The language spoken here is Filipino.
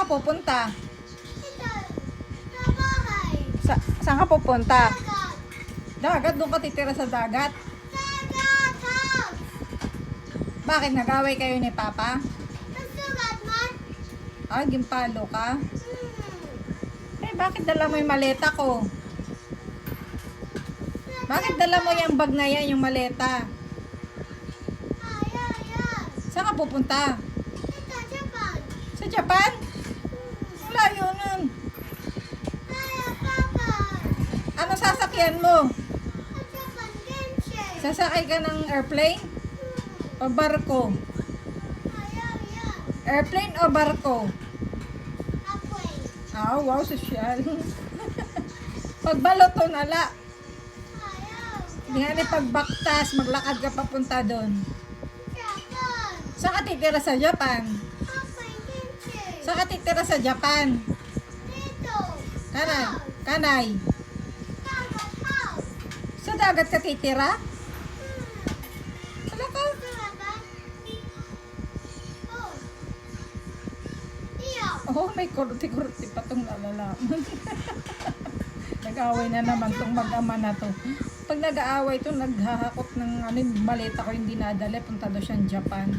ka pupunta? Ito. Sa bahay. Saan ka pupunta? Dagat. Dagat? Doon ka titira sa dagat? Dagat. House. Bakit nag-away kayo ni Papa? Nasugat man. Ah, gimpalo ka? Hmm. Eh, bakit dala mo yung maleta ko? Bakit dala mo yung bag na yan, yung maleta? Ayan. Saan ka pupunta? Ito, Japan. Sa Japan? Wala yun nun. Ayan, Papa. Ano sasakyan mo? At Japan, Genshin. Sasakay ka ng airplane? O barko? Ayan. Airplane o barko? Apoy. Ah, wow, sosyal. Pagbaloto nala. Ayan. Hindi nga ni pagbaktas, maglakad ka papunta doon. Japan. Saan ka titira sa Japan? Apoy, Genshin. Saan ka titira sa Japan? Dito. Kanay? Kanay? Dagat house. Sa dagat ka titira? Wala ka? Dagat. Oh. Iyo. Oh, may kurti-kurti pa tong nalalaman. Nag-aaway na naman tong mag-ama na to. Pag nag-aaway to, naghahakot ng maleta ko hindi nadala. Punta daw siyang Japan.